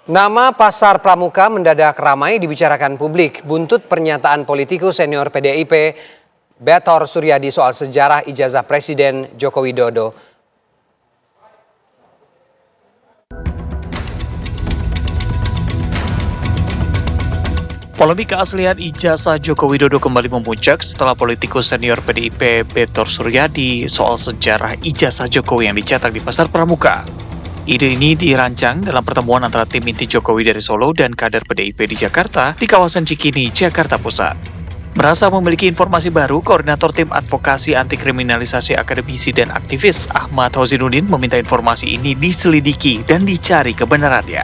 Nama Pasar Pramuka mendadak ramai dibicarakan publik buntut pernyataan politikus senior PDIP Betor Suryadi soal sejarah ijazah Presiden Joko Widodo. Polemik keaslian ijazah Joko Widodo kembali memuncak setelah politikus senior PDIP Betor Suryadi soal sejarah ijazah Jokowi yang dicetak di Pasar Pramuka. Ide ini dirancang dalam pertemuan antara tim inti Jokowi dari Solo dan kader PDIP di Jakarta di kawasan Cikini, Jakarta Pusat. Merasa memiliki informasi baru, Koordinator Tim Advokasi Anti Kriminalisasi Akademisi dan Aktivis Ahmad Hozinuddin meminta informasi ini diselidiki dan dicari kebenarannya.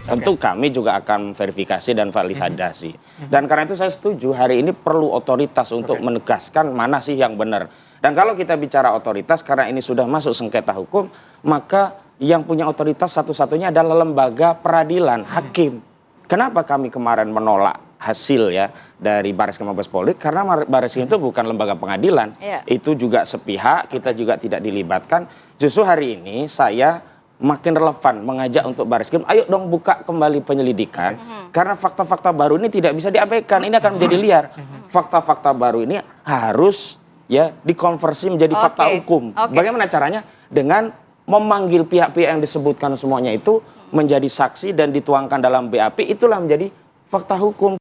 Tentu kami juga akan verifikasi dan validasi. Dan karena itu saya setuju hari ini perlu otoritas untuk menegaskan mana sih yang benar. Dan kalau kita bicara otoritas, karena ini sudah masuk sengketa hukum, maka yang punya otoritas satu-satunya adalah lembaga peradilan, hakim. Kenapa kami kemarin menolak hasil ya dari Barreskrim Mabes Polri? Karena Barreskrim itu bukan lembaga pengadilan, itu juga sepihak, kita juga tidak dilibatkan. Justru hari ini saya makin relevan mengajak untuk Barreskrim, ayo dong buka kembali penyelidikan, karena fakta-fakta baru ini tidak bisa diabaikan, ini akan menjadi liar. Fakta-fakta baru ini harus ya dikonversi menjadi fakta hukum. Bagaimana caranya? Dengan memanggil pihak-pihak yang disebutkan semuanya itu menjadi saksi dan dituangkan dalam BAP, itulah menjadi fakta hukum.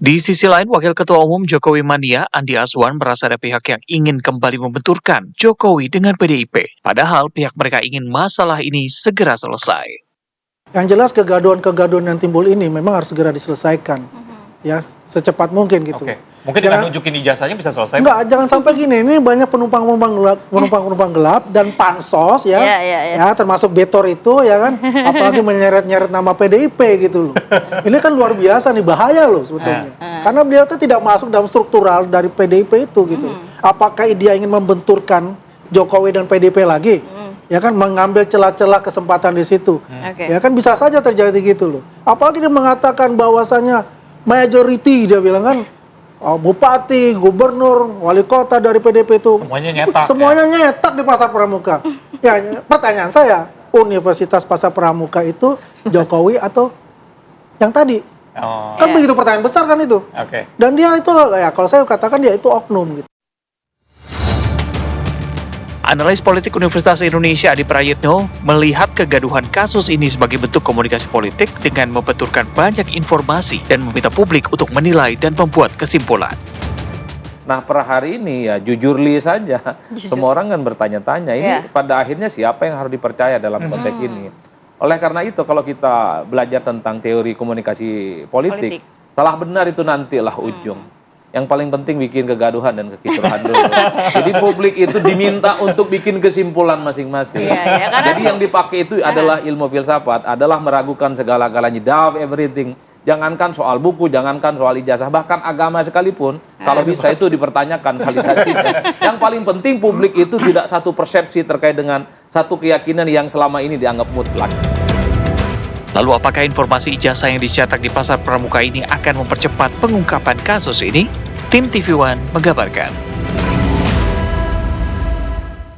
Di sisi lain, Wakil Ketua Umum Jokowi Mania, Andi Azwan, merasa ada pihak yang ingin kembali membenturkan Jokowi dengan PDIP. Padahal pihak mereka ingin masalah ini segera selesai. Yang jelas kegaduhan-kegaduhan yang timbul ini memang harus segera diselesaikan. Ya, secepat mungkin gitu. Mungkin dengan nunjukin ijazahnya bisa selesai? Enggak, jangan sampai gini. Ini banyak penumpang gelap dan pansos ya, ya termasuk Betor itu ya kan, apalagi menyeret-nyeret nama PDIP gitu loh. Ini kan luar biasa nih, bahaya loh sebetulnya. Karena beliau itu tidak masuk dalam struktural dari PDIP itu gitu. Apakah dia ingin membenturkan Jokowi dan PDIP lagi? Ya kan, mengambil celah-celah kesempatan di situ. Ya kan bisa saja terjadi gitu loh. Apalagi dia mengatakan bahwasannya majority, dia bilang kan, bupati, gubernur, wali kota dari PDIP itu semuanya nyetak di Pasar Pramuka. Ya, pertanyaan saya, Universitas Pasar Pramuka itu Jokowi atau yang tadi? Kan begitu pertanyaan besar kan itu. Dan dia itu ya kalau saya katakan dia itu oknum gitu. Analis politik Universitas Indonesia Adi Prayitno melihat kegaduhan kasus ini sebagai bentuk komunikasi politik dengan membenturkan banyak informasi dan meminta publik untuk menilai dan membuat kesimpulan. Nah, per hari ini ya jujurli saja. Semua orang kan bertanya-tanya, ini pada akhirnya siapa yang harus dipercaya dalam konteks ini. Oleh karena itu kalau kita belajar tentang teori komunikasi politik. Salah benar itu nantilah ujung. Yang paling penting bikin kegaduhan dan kekisruhan dulu. Jadi publik itu diminta untuk bikin kesimpulan masing-masing. Jadi yang dipakai itu adalah ilmu filsafat, adalah meragukan segala-galanya, doubt everything. Jangankan soal buku, jangankan soal ijazah, bahkan agama sekalipun, kalau bisa itu dipertanyakan validasinya. Yang paling penting publik itu tidak satu persepsi terkait dengan satu keyakinan yang selama ini dianggap mutlak. Lalu apakah informasi ijazah yang dicetak di Pasar Pramuka ini akan mempercepat pengungkapan kasus ini? Tim TV One mengabarkan.